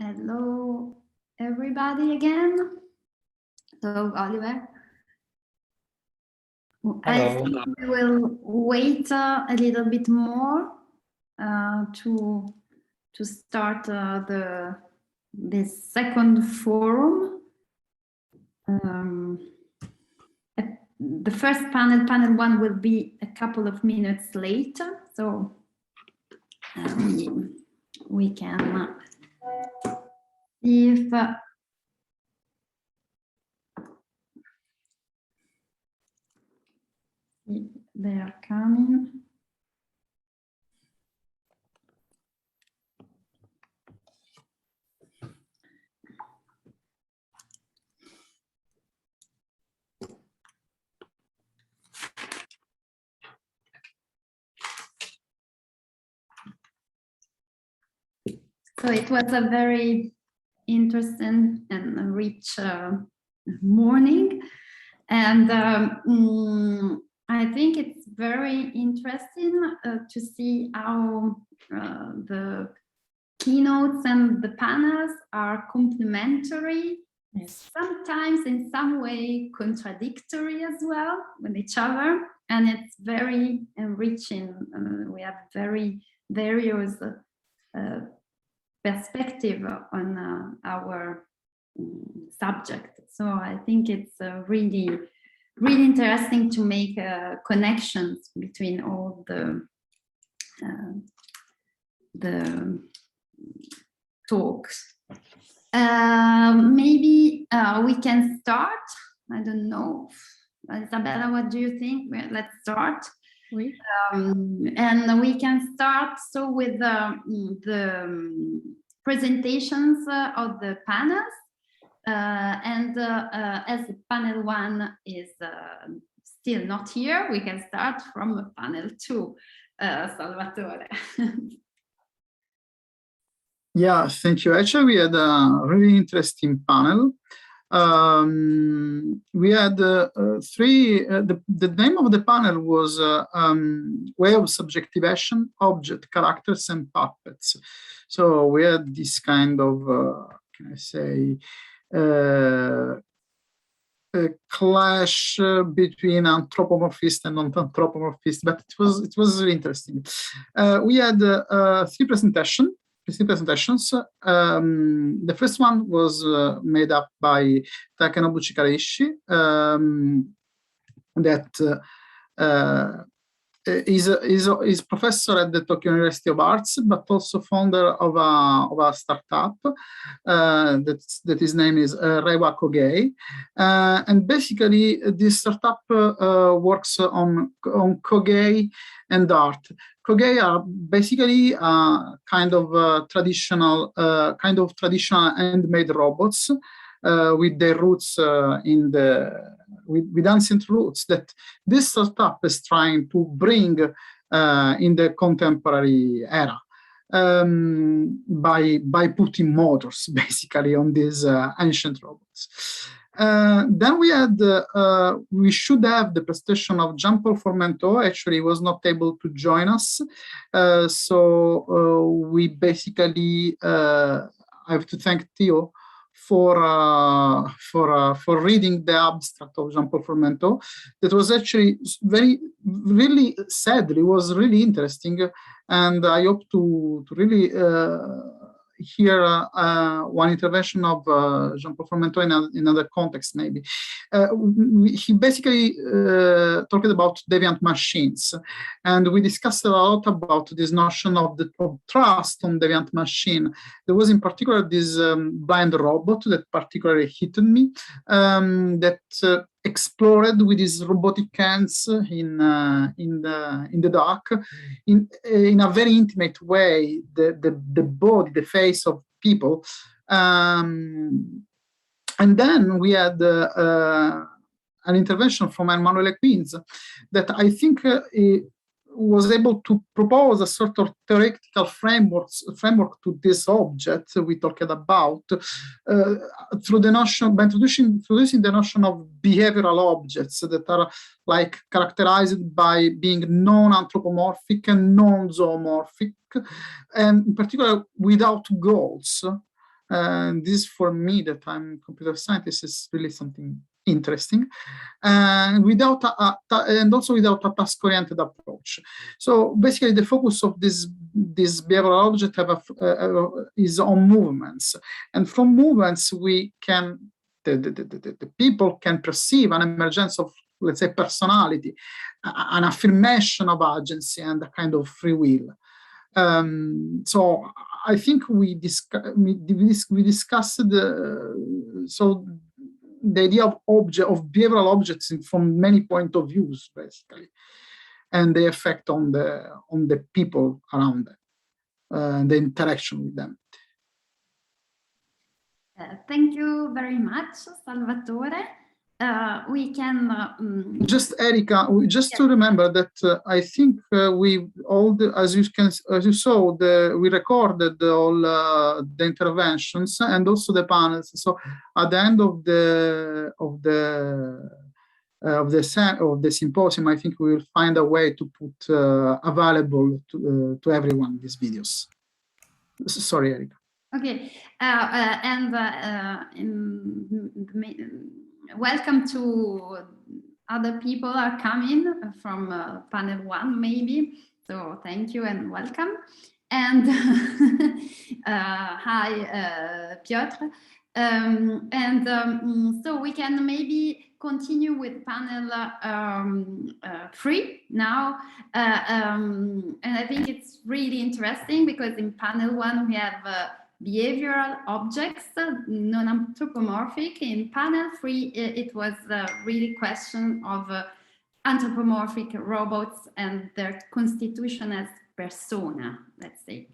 Hello, everybody again. So, Oliver. I think we will wait a little bit more to start this second forum. The first panel one, will be a couple of minutes later, so we can see if they are coming. So it was a very interesting and rich morning, and I think it's very interesting to see how the keynotes and the panels are complementary, sometimes in some way contradictory as well with each other, and it's very enriching. We have very various perspective on our subject. So I think it's really interesting to make connections between all the talks. Maybe we can start. I don't know. Izabella, what do you think? Let's start. Oui. And we can start so with the presentations of the panels, and as panel one is still not here, we can start from panel two. Salvatore. Yeah, thank you. Actually, we had a really interesting panel. We had three, the name of the panel was Way of Subjectivation, Object, Characters, and Puppets. So we had this kind of, can I say, a clash between anthropomorphist and non-anthropomorphist, but it was really interesting. We had three presentations. The first one was made up by Takenobu Chikarishi, that is professor at the Tokyo University of Arts, but also founder of a startup that his name is Reiwa Kogei, and basically this startup works on Kogei and art. Kogei are basically kind of traditional handmade robots with their roots with ancient roots that this startup is trying to bring in the contemporary era by putting motors basically on these ancient robots. Then we should have the presentation of Jean-Paul Formenteau. Actually, he was not able to join us, so we basically I have to thank Theo for reading the abstract of Jean-Paul Formenteau. That was actually really sad. It was really interesting, and I hope to really hear one intervention of Jean-Paul Formenteau in another context, maybe. He basically talked about deviant machines, and we discussed a lot about this notion of trust on deviant machine. There was in particular this blind robot that particularly hit me, that explored with his robotic hands in the dark, in a very intimate way, the body, the face of people, and then we had an intervention from Emanuele Queens that I think was able to propose a sort of theoretical framework to this object we talked about through the notion, by introducing the notion of behavioral objects that are like characterized by being non-anthropomorphic and non-zoomorphic, and in particular without goals. And this, for me, that I'm a computer scientist, is really something interesting, and and also without a task-oriented approach. So basically, the focus of this behavioral object is on movements, and from movements we can the people can perceive an emergence of, let's say, personality, an affirmation of agency, and a kind of free will. So I think we discussed so the idea of behavioral objects from many points of views, basically, and the effect on the people around them, the interaction with them. Thank you very much, Salvatore. We can just, Erika, just to remember that I think we all as you saw, we recorded all the interventions and also the panels. So at the end of the symposium, I think we will find a way to put available to everyone these videos. Sorry, Erika. Okay, welcome to other people are coming from panel 1, maybe. So thank you and welcome. And hi, Piotr. So we can maybe continue with panel 3 now. And I think it's really interesting because in panel 1 we have behavioral objects, non-anthropomorphic. In panel 3, it was really question of anthropomorphic robots and their constitution as persona, let's say.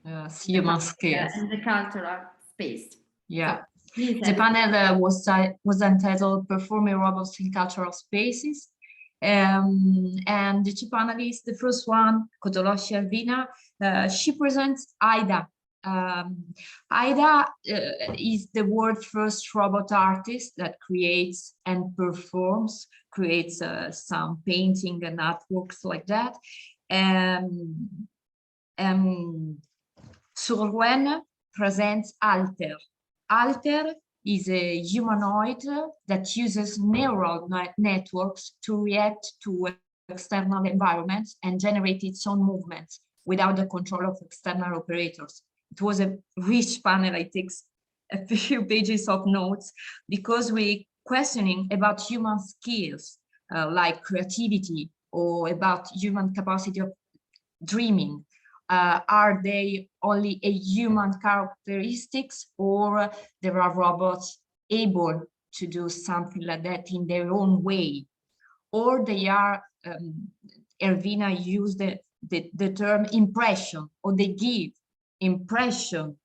Human skills. In the cultural space. Yeah. So, the panel was entitled Performing Robots in Cultural Spaces. And the two panelists, the first one, Kotoloshi Alvina, she presents AIDA. AIDA is the world's first robot artist that creates and performs, creates some painting and artworks like that. Surwen presents Alter. Alter is a humanoid that uses neural networks to react to external environments and generate its own movements without the control of external operators. It was a rich panel. I take a few pages of notes because we're questioning about human skills like creativity or about human capacity of dreaming. Are they only a human characteristics, or there are robots able to do something like that in their own way? Or they are, Ervina used the term impression, or they give impression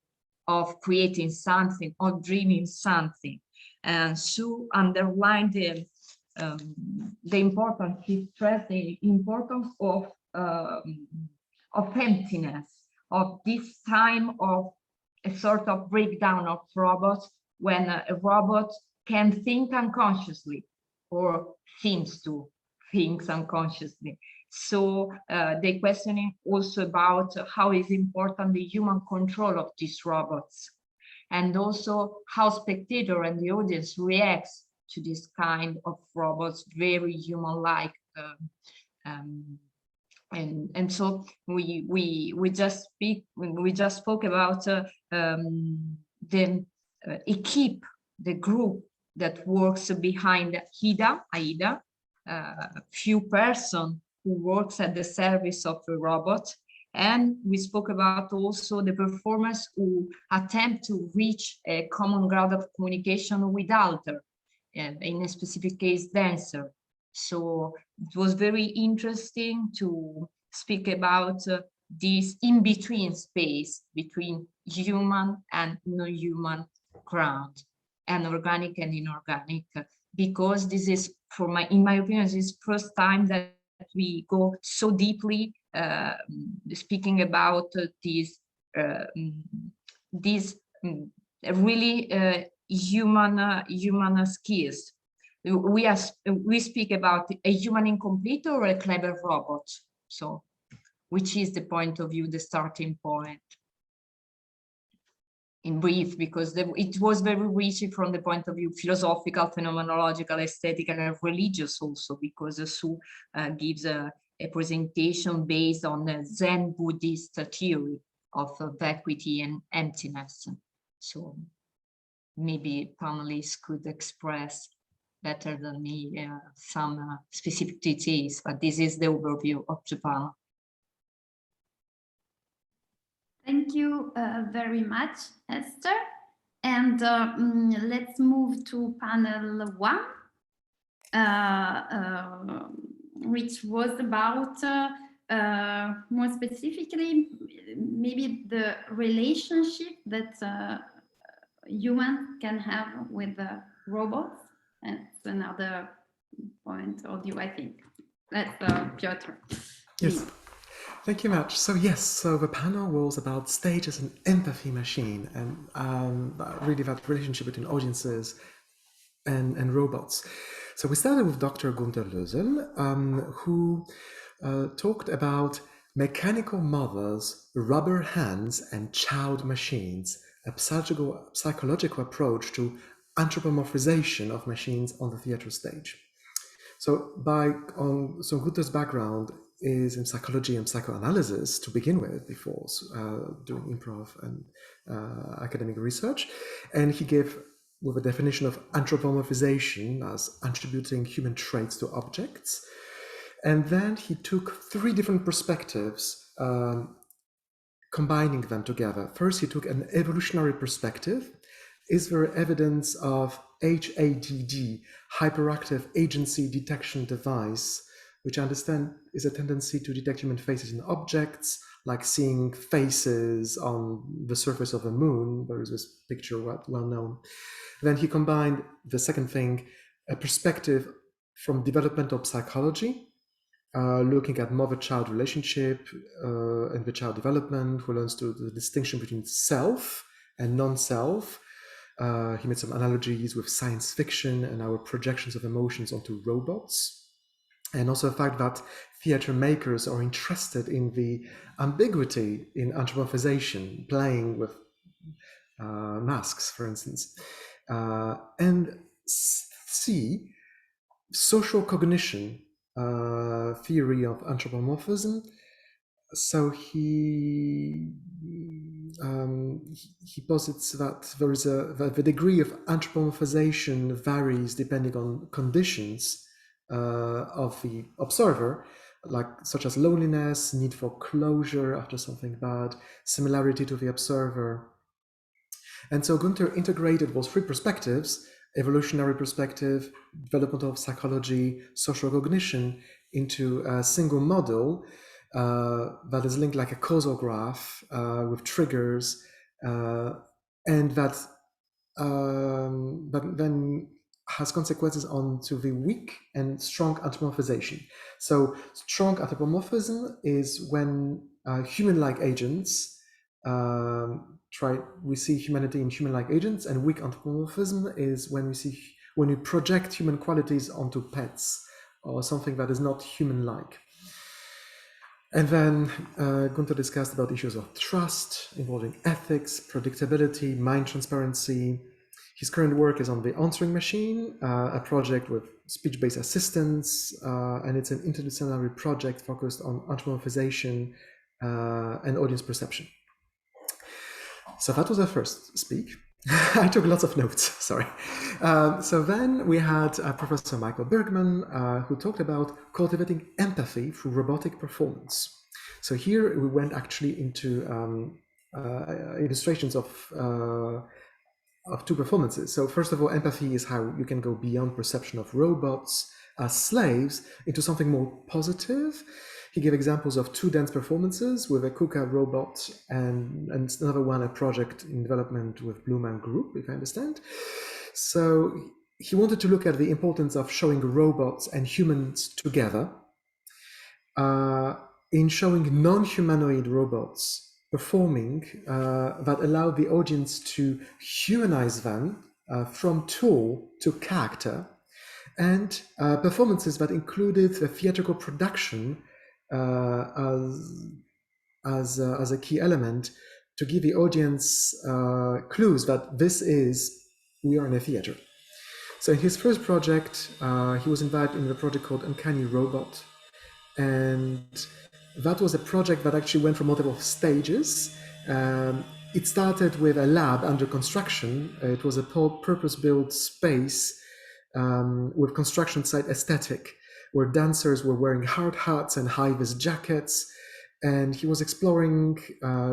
of creating something, of dreaming something. And so underline the importance, he stressed the importance of emptiness, of this time of a sort of breakdown of robots, when a robot can think unconsciously or seems to think unconsciously. So they're questioning also about how is important the human control of these robots, and also how spectator and the audience reacts to this kind of robots, very human-like. And so we just spoke about the equipe, the group that works behind AIDA, few person who works at the service of a robot. And we spoke about also the performers who attempt to reach a common ground of communication with Alter, in a specific case, dancer. So it was very interesting to speak about this in-between space between human and non-human ground, and organic and inorganic, because this is, in my opinion, this is the first time that we go so deeply speaking about these really human skills. We speak about a human incomplete or a clever robot. So, which is the point of view, the starting point? in brief, because it was very rich from the point of view philosophical, phenomenological, aesthetic, and religious also, because Sue gives a presentation based on the Zen Buddhist theory of vacuity and emptiness. So maybe panelists could express better than me some specific details, but this is the overview of the panel. Thank you very much, Esther. And let's move to panel 1, which was about, more specifically, maybe the relationship that humans can have with the robots. That's another point of view, I think. That's Piotr. Yes. Thank you much. So yes, so the panel was about stage as an empathy machine, and really that relationship between audiences and robots. So we started with Dr. Gunter LOESEL, who talked about mechanical mothers, rubber hands, and child machines, a psychological approach to anthropomorphization of machines on the theatre stage. So Gunter's background is in psychology and psychoanalysis to begin with, before doing improv and academic research. And he gave with a definition of anthropomorphization as attributing human traits to objects. And then he took 3 different perspectives, combining them together. First, he took an evolutionary perspective. Is there evidence of HADD, hyperactive agency detection device, which I understand is a tendency to detect human faces in objects, like seeing faces on the surface of the moon. There is this picture well known. Then he combined the second thing, a perspective from developmental psychology, looking at mother-child relationship and the child development, who learns the distinction between self and non-self. He made some analogies with science fiction and our projections of emotions onto robots. And also the fact that theatre makers are interested in the ambiguity in anthropomorphization, playing with masks, for instance. And C, social cognition theory of anthropomorphism. So he posits that there is the degree of anthropomorphization varies depending on conditions of the observer, such as loneliness, need for closure after something bad, similarity to the observer. And so Gunter integrated those 3 perspectives, evolutionary perspective, developmental psychology, social cognition, into a single model that is linked like a causal graph with triggers, and that then has consequences onto the weak and strong anthropomorphization. So strong anthropomorphism is when human-like agents we see humanity in human-like agents, and weak anthropomorphism is when we project human qualities onto pets or something that is not human-like. And then Gunter discussed about issues of trust involving ethics, predictability, mind transparency. His current work is on the answering machine, a project with speech-based assistants, and it's an interdisciplinary project focused on anthropomorphization and audience perception. So that was our first speak. I took lots of notes, sorry. So then we had Professor Michael Bergman, who talked about cultivating empathy through robotic performance. So here we went actually into illustrations of 2 performances. So first of all, empathy is how you can go beyond perception of robots as slaves into something more positive. He gave examples of 2 dance performances with a KUKA robot and another one, a project in development with Blue Man Group, if I understand. So he wanted to look at the importance of showing robots and humans together, in showing non-humanoid robots performing that allowed the audience to humanize them from tool to character, and performances that included the theatrical production as a key element, to give the audience clues that we are in a theater. So in his first project, he was invited in a project called Uncanny Robot. And that was a project that actually went through multiple stages. It started with a lab under construction. It was a purpose-built space with construction site aesthetic, where dancers were wearing hard hats and high-vis jackets. And he was exploring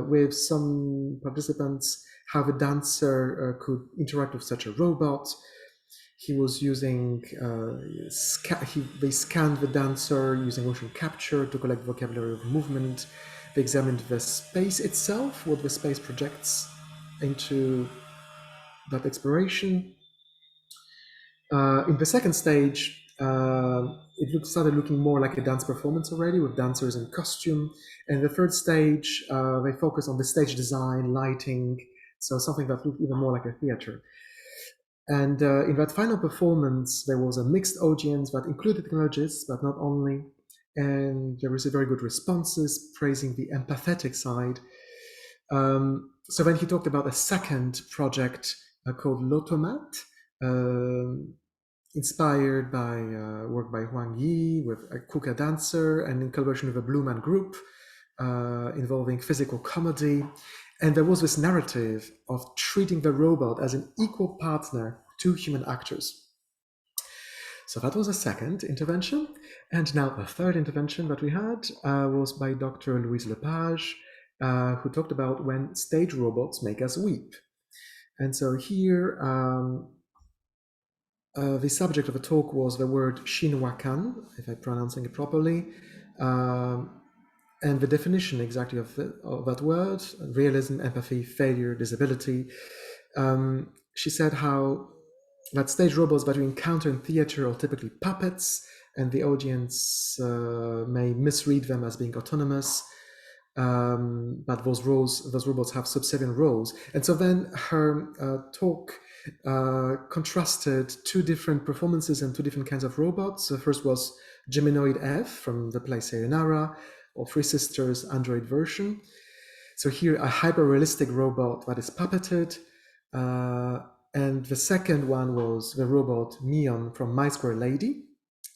with some participants how the dancer could interact with such a robot. He was using, they scanned the dancer using motion capture to collect vocabulary of movement. They examined the space itself, what the space projects into that exploration. In the second stage, it started looking more like a dance performance already, with dancers in costume. And the third stage, they focused on the stage design, lighting, so something that looked even more like a theater. And in that final performance, there was a mixed audience that included technologists, but not only. And there was a very good responses praising the empathetic side. So then he talked about a second project called L'Automate, inspired by work by Huang Yi with a Kuka dancer and in collaboration with a Blue Man group involving physical comedy. And there was this narrative of treating the robot as an equal partner to human actors. So that was a second intervention. And now the third intervention that we had was by Dr. Louise Lepage, who talked about when stage robots make us weep. And so here, the subject of the talk was the word Shinwakan, if I'm pronouncing it properly. And the definition exactly of that word, realism, empathy, failure, disability. She said how that stage robots that we encounter in theater are typically puppets, and the audience may misread them as being autonomous, but those robots have subservient roles. And so then her talk contrasted two different performances and two different kinds of robots. The first was Geminoid F from the play Sayonara, or Three Sisters Android version. So here a hyper-realistic robot that is puppeted. And the second one was the robot Mion from My Square Lady,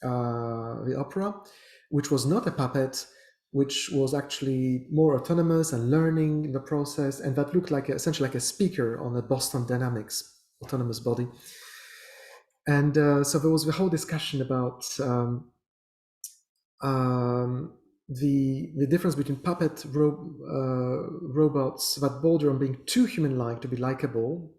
the opera, which was not a puppet, which was actually more autonomous and learning in the process. And that looked like essentially like a speaker on a Boston Dynamics autonomous body. And so there was the whole discussion about the difference between puppet robots that border on being too human-like to be likable,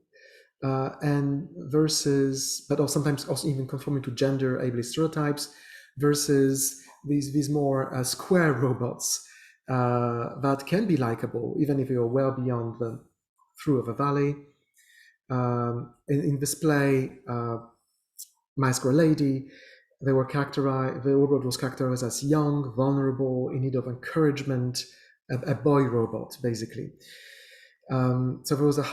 and versus, but also sometimes also even conforming to gender ableist stereotypes, versus these more square robots that can be likable even if you're well beyond the through of a valley. In this play, My Square Lady, they were characterized, the robot was characterized as young, vulnerable, in need of encouragement, a boy robot, basically. So there was it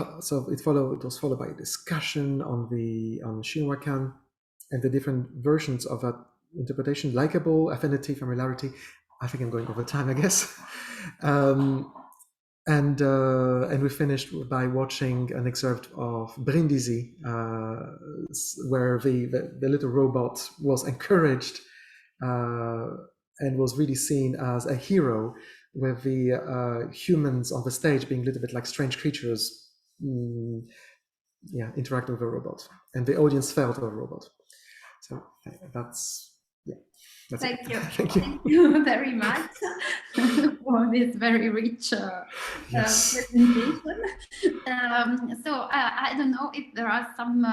was followed by a discussion on Shinwakan and the different versions of that interpretation: likable, affinity, familiarity. I think I'm going over time, I guess. And we finished by watching an excerpt of Brindisi, where the little robot was encouraged and was really seen as a hero, with the humans on the stage being a little bit like strange creatures, interacting with a robot, and the audience felt a robot. So that's Thank it. you. Thank you. Thank you very much for this very rich presentation. So I don't know if there are some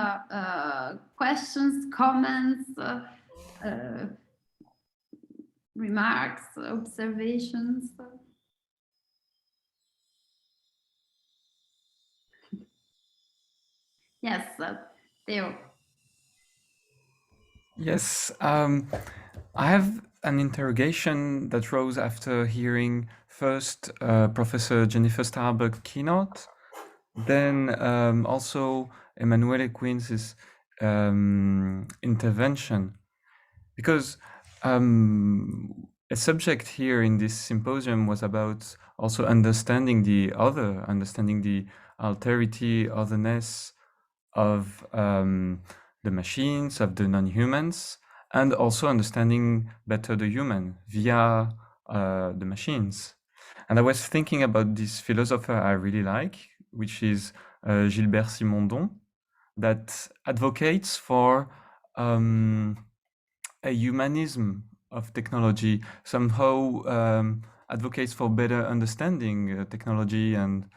questions, comments, remarks, observations. Yes, Theo. Yes, I have an interrogation that rose after hearing first Professor Jennifer Starbuck keynote, then also Emanuele Quinz's intervention, because a subject here in this symposium was about also understanding the other, understanding the alterity, otherness of the machines, of the non-humans, and also understanding better the human via the machines. And I was thinking about this philosopher I really like, which is Gilbert Simondon, that advocates for a humanism of technology, somehow advocates for better understanding technology and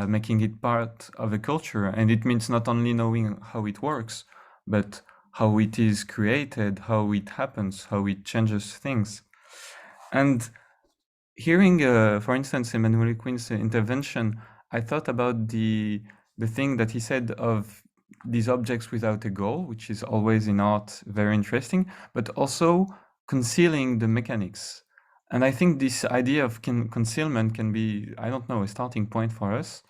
making it part of a culture. And it means not only knowing how it works, but how it is created, how it happens, how it changes things. And hearing, for instance, Emmanuel Quinn's intervention, I thought about the thing that he said of these objects without a goal, which is always in art very interesting, but also concealing the mechanics. And I think this idea of concealment can be, I don't know, a starting point for us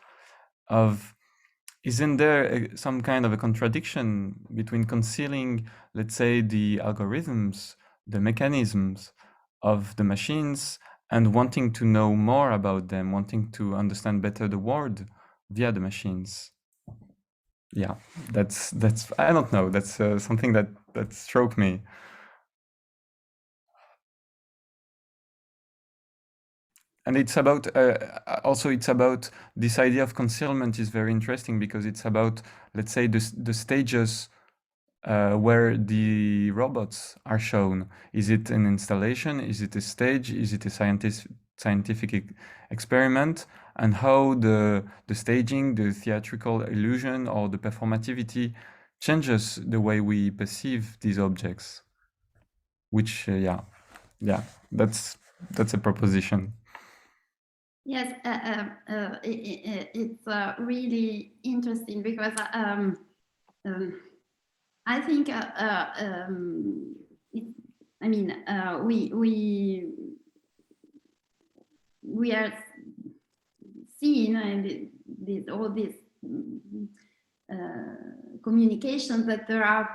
of, isn't there some kind of a contradiction between concealing, let's say, the algorithms, the mechanisms of the machines, and wanting to know more about them, wanting to understand better the world via the machines? Yeah, that's I don't know, that's something that struck me. And it's about also it's about this idea of concealment is very interesting because it's about, let's say, the stages where the robots are shown. Is it an installation? Is it a stage? Is it a scientific experiment? And how the staging, the theatrical illusion, or the performativity changes the way we perceive these objects. Which, yeah, that's a proposition. Yes, it's really interesting because I think I mean we are seeing all these communications that there are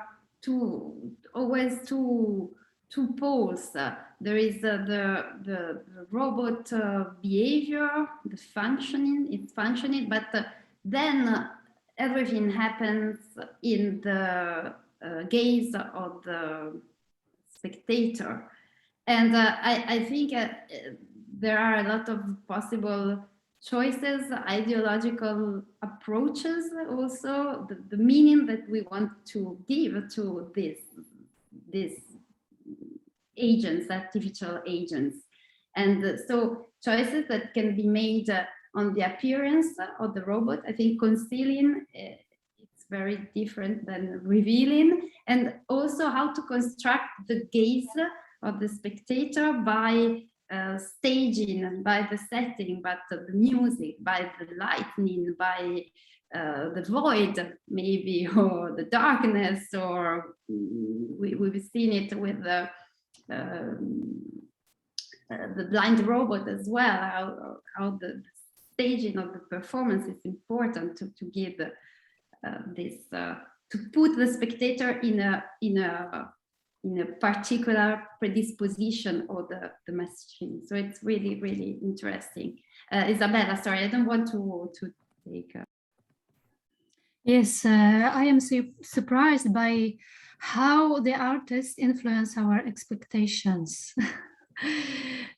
always two poles. There is the robot behavior, it's functioning, but then everything happens in the gaze of the spectator. And I think there are a lot of possible choices, ideological approaches, also the meaning that we want to give to this agents, artificial agents. And so choices that can be made on the appearance of the robot. I think concealing, it's very different than revealing. And also how to construct the gaze of the spectator by staging, by the setting, by the music, by the lighting, by the void, maybe, or the darkness, or we've seen it with the blind robot as well, how the staging of the performance is important to give this, to put the spectator in a particular predisposition of the machine. So it's really, really interesting. Izabella, sorry, I don't want to take. Yes, I am surprised by how the artists influence our expectations.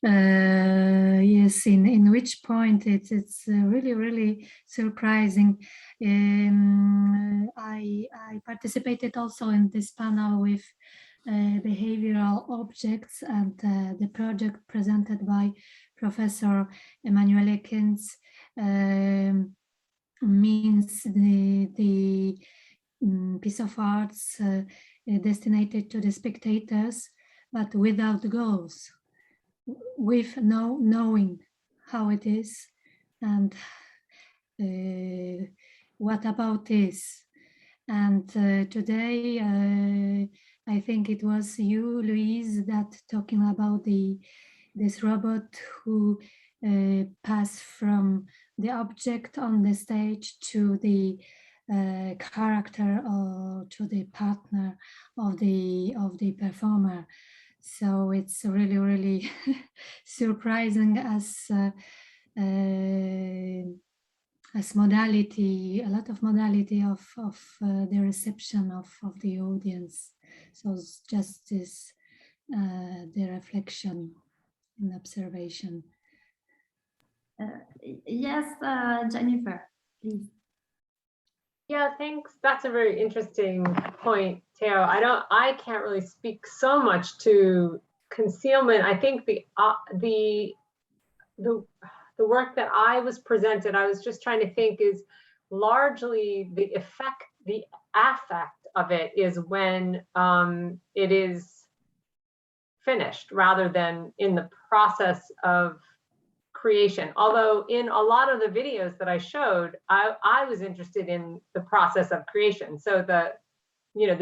Yes, in which point it's really, really surprising. I participated also in this panel with behavioral objects, and the project presented by Professor Emmanuel Quinn's means the piece of arts destined to the spectators, but without goals, with no knowing how it is and what about this. And today I think it was you, Louise, that talking about this robot who passed from the object on the stage to the character or to the partner of the performer. So it's really, really surprising as modality, a lot of modality of the reception of the audience. So it's just this, the reflection and observation. Yes, Jennifer, please. Yeah, thanks. That's a very interesting point, Theo. I can't really speak so much to concealment. I think the work that I was presented, I was just trying to think, is largely the effect, the affect of it is when it is finished rather than in the process of creation. Although in a lot of the videos that I showed, I was interested in the process of creation. So the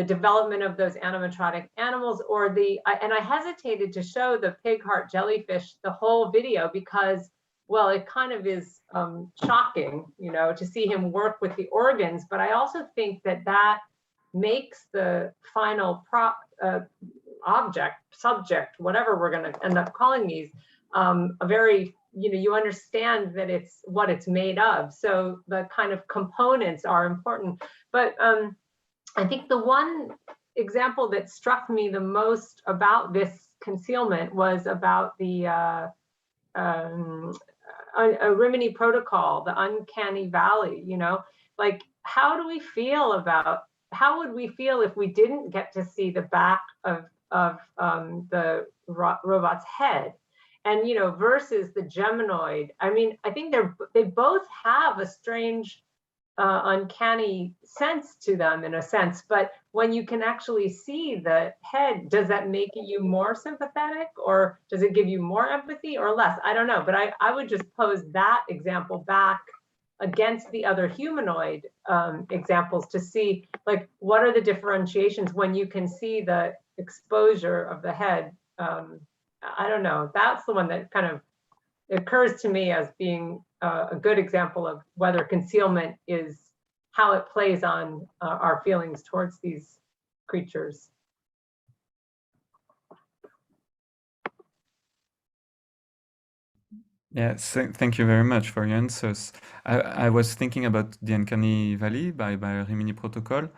development of those animatronic animals, or and I hesitated to show the pig heart jellyfish the whole video because, well, it kind of is shocking, to see him work with the organs. But I also think that makes the final subject, whatever we're going to end up calling these, a very, you understand that it's what it's made of. So the kind of components are important. But I think the one example that struck me the most about this concealment was about the Rimini protocol, the uncanny valley. Like, how would we feel if we didn't get to see the back of the robot's head? And versus the geminoid. I mean, I think they both have a strange uncanny sense to them, in a sense, but when you can actually see the head, does that make you more sympathetic, or does it give you more empathy or less? I don't know, but I would just pose that example back against the other humanoid examples to see, like, what are the differentiations when you can see the exposure of the head. I don't know, that's the one that kind of occurs to me as being a good example of whether concealment is how it plays on our feelings towards these creatures. Yeah, thank you very much for your answers. I was thinking about the Uncanny Valley by Rimini Protocol,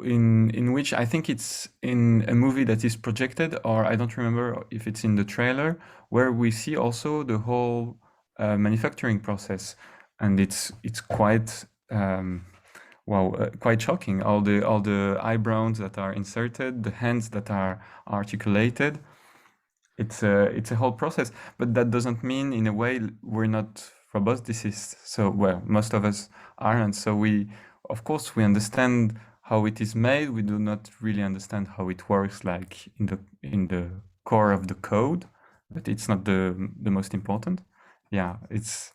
in which I think it's in a movie that is projected, or I don't remember if it's in the trailer, where we see also the whole manufacturing process, and it's quite quite shocking. All the eyebrows that are inserted, the hands that are articulated. It's a whole process, but that doesn't mean in a way we're not roboticists. So, well, most of us aren't. So of course we understand how it is made. We do not really understand how it works, like in the core of the code, but it's not the most important. Yeah, it's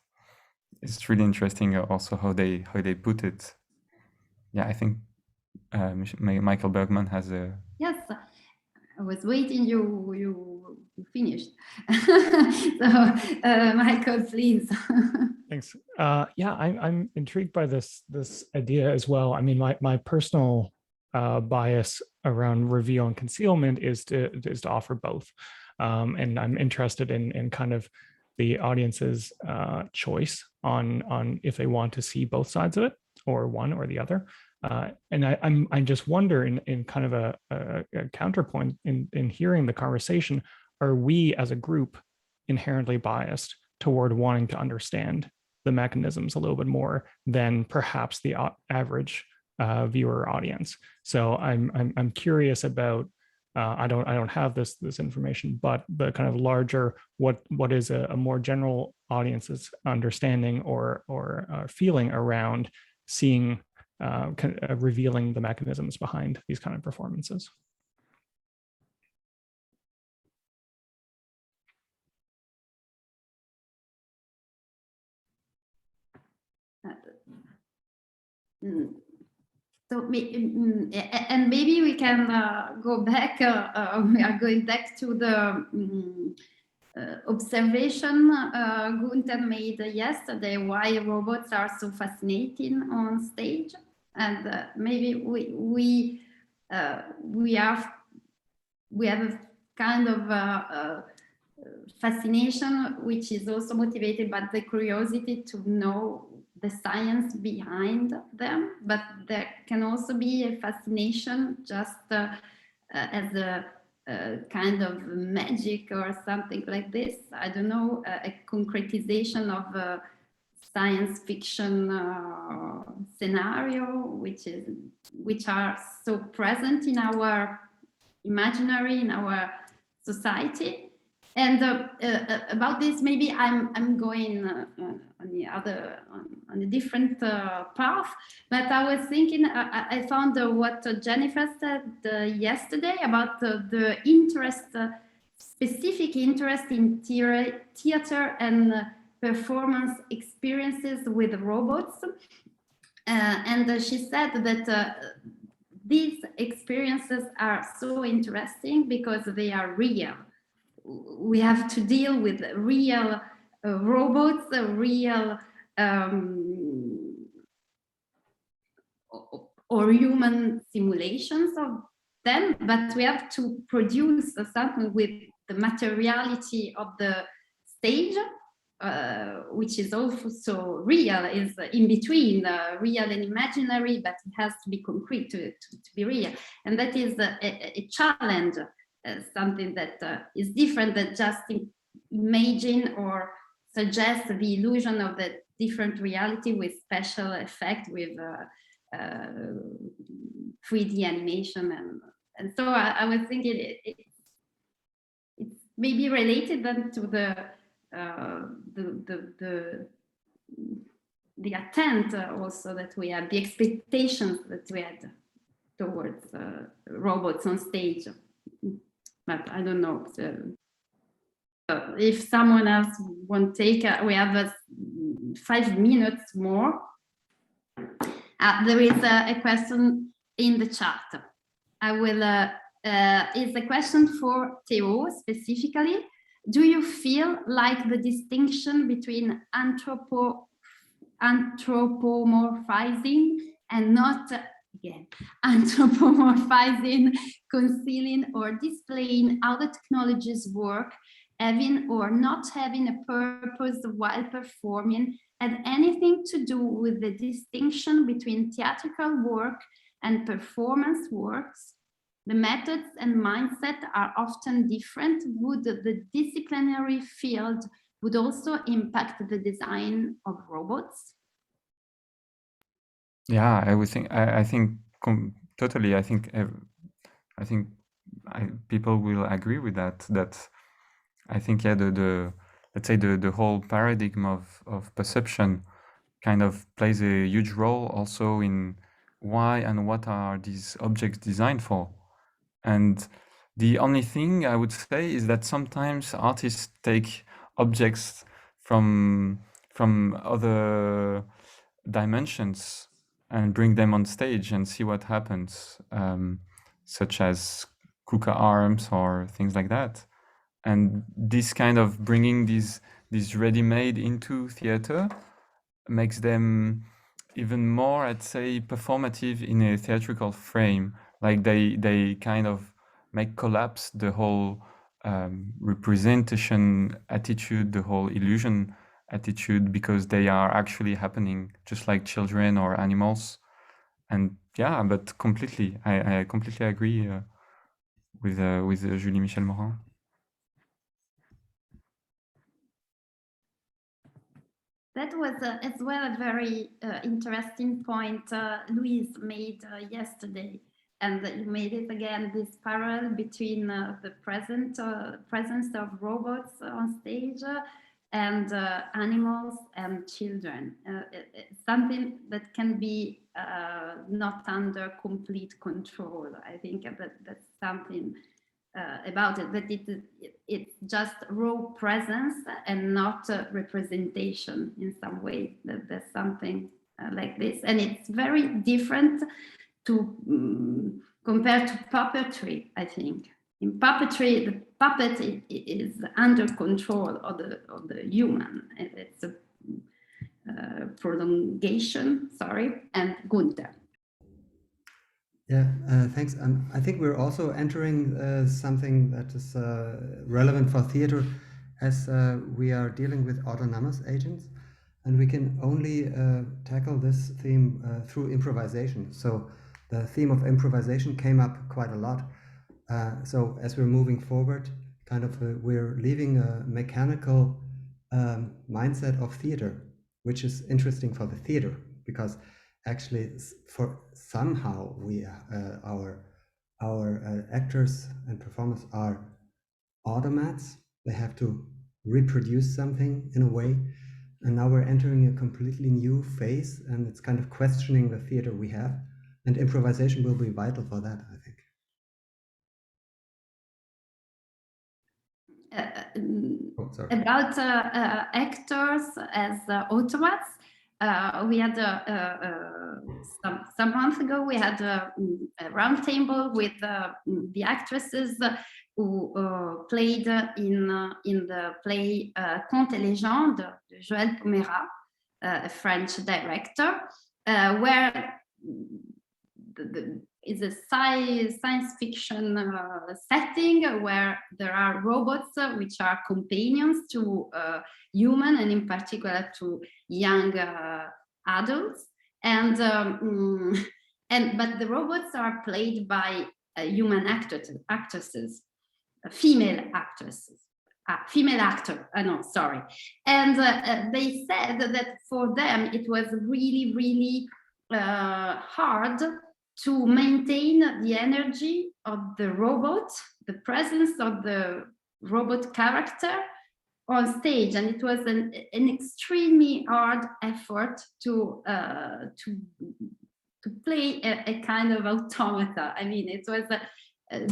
really interesting also how they put it. Yeah, I think Michael Bergman has a... Yes, I was waiting you finished. So Michael, please. Thanks. Yeah, I'm intrigued by this idea as well. I mean, my personal bias around reveal and concealment is to offer both, and I'm interested in kind of the audience's choice on if they want to see both sides of it, or one or the other. And I just wonder, in kind of a counterpoint in hearing the conversation, are we as a group inherently biased toward wanting to understand the mechanisms a little bit more than perhaps the average viewer audience? So I'm curious about, I don't have this information, but the kind of larger, what is a more general audience's understanding or feeling around seeing revealing the mechanisms behind these kind of performances. So, and maybe we can go back. We are going back to the observation Gunter made yesterday, why robots are so fascinating on stage, and maybe we have a kind of fascination, which is also motivated by the curiosity to know the science behind them, but there can also be a fascination just as a kind of magic or something like this. I don't know, a concretization of a science fiction scenario, which are so present in our imaginary, in our society. And about this, maybe I'm going on a different path. But I was thinking, I found what Jennifer said yesterday about the interest, specific interest in theater and performance experiences with robots. And she said that these experiences are so interesting because they are real. We have to deal with real robots, real or human simulations of them, but we have to produce something with the materiality of the stage, which is also real, is in between real and imaginary, but it has to be concrete to be real. And that is a challenge. Something that is different than just imagine or suggest the illusion of the different reality with special effect, with 3D animation. And so I was thinking it's maybe related then to the attempt also that we had, the expectations that we had towards robots on stage. But I don't know. So, if someone else won't take, we have 5 minutes more. There is a question in the chat. I will. Is a question for Theo specifically. Do you feel like the distinction between anthropomorphizing and not? Again, anthropomorphizing, concealing or displaying how the technologies work, having or not having a purpose while performing, had anything to do with the distinction between theatrical work and performance works? The methods and mindset are often different. Would the disciplinary field would also impact the design of robots? Yeah, I would think. I think totally. I think people will agree with that. That I think, yeah, the let's say the whole paradigm of perception kind of plays a huge role also in why and what are these objects designed for. And the only thing I would say is that sometimes artists take objects from other dimensions and bring them on stage and see what happens, such as KUKA arms or things like that. And this kind of bringing these ready-made into theater makes them even more, I'd say, performative in a theatrical frame. Like they kind of make collapse the whole representation attitude, the whole illusion attitude, because they are actually happening just like children or animals. And yeah, but completely, I completely agree with Julie Michel Morin. That was as well a very interesting point Louise made yesterday, and you made it again, this parallel between the presence of robots on stage and animals and children. Something that can be not under complete control. I think that's something about it, that it's just raw presence and not representation in some way. That there's something like this, and it's very different to compared to puppetry. I think in puppetry, the puppet is under control of the human. It's a prolongation. Sorry, and Gunter. Yeah, thanks. I think we're also entering something that is relevant for theater, as we are dealing with autonomous agents, and we can only tackle this theme through improvisation. So the theme of improvisation came up quite a lot. So as we're moving forward, kind of we're leaving a mechanical mindset of theater, which is interesting for the theater, because actually for somehow we our actors and performers are automats. They have to reproduce something in a way, and now we're entering a completely new phase, and it's kind of questioning the theater we have, and improvisation will be vital for that, I think. About actors as automats, we had some months ago, we had a round table with the actresses who played in the play Contes et Légendes de Joël Pomera, a French director, where is a science fiction setting where there are robots which are companions to human, and in particular to young adults, and but the robots are played by human actresses, female actresses. Female actor, no, sorry. And they said that for them it was really, really hard to maintain the energy of the robot, the presence of the robot character on stage, and it was an extremely hard effort to play a kind of automata. I mean, it was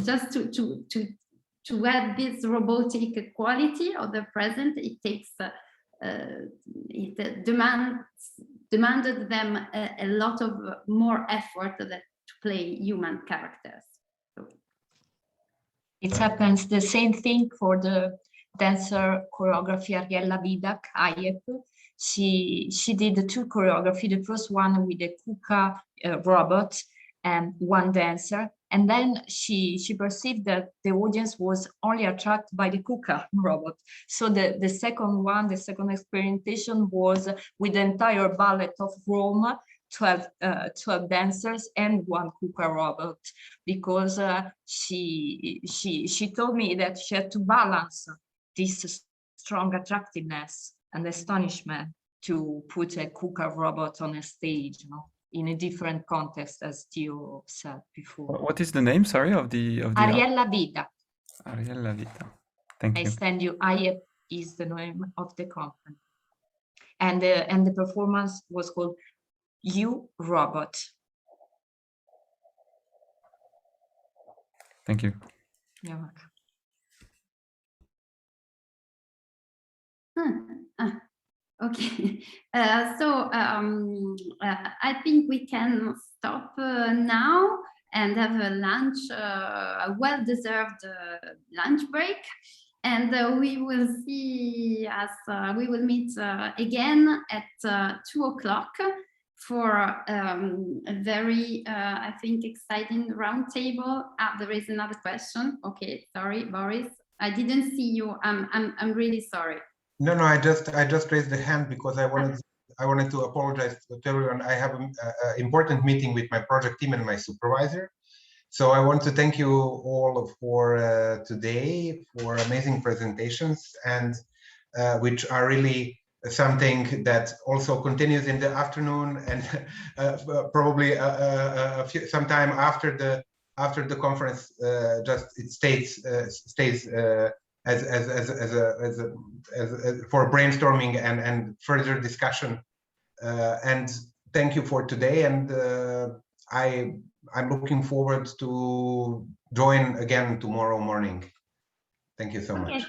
just to have this robotic quality of the present. It takes it demanded them a lot of more effort to play human characters. So. It happens the same thing for the dancer choreography Ariella Vidac, IEP. She did the two choreography, the first one with the KUKA robot and one dancer, and then she perceived that the audience was only attracted by the KUKA robot. So the second one, the second experimentation was with the entire ballet of Rome, 12 dancers and one KUKA robot, because she told me that she had to balance this strong attractiveness and astonishment to put a KUKA robot on a stage, you know, in a different context, as Theo said before. What is the name, sorry, of the Ariella Vidac. Ariella Vidac. Thank you. I send you. IEP is the name of the company, and the performance was called You Robot. Thank you. You're welcome. Okay, so I think we can stop now and have a lunch, a well-deserved lunch break, and we will see us. We will meet again at 2 o'clock for a very, I think, exciting roundtable. There is another question. Okay, sorry, Boris, I didn't see you. I'm really sorry. No, I just raised the hand because I wanted to apologize to everyone. I have an important meeting with my project team and my supervisor. So I want to thank you all for today, for amazing presentations, and which are really something that also continues in the afternoon, and probably sometime after the conference. Just it stays as for brainstorming and further discussion. And thank you for today. And I'm looking forward to join again tomorrow morning. Thank you so much.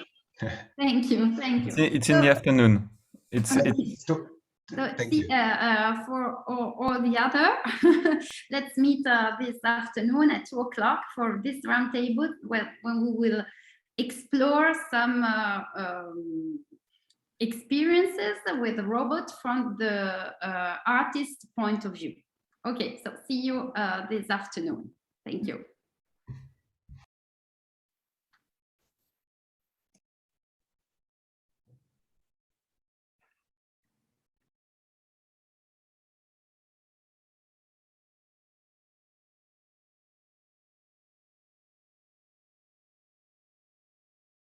Thank you. It's in the afternoon. Thank you. For all the other, let's meet this afternoon at 2 o'clock for this roundtable, when we will explore some experiences with the robot from the artist's point of view. Okay, so see you this afternoon. Thank you.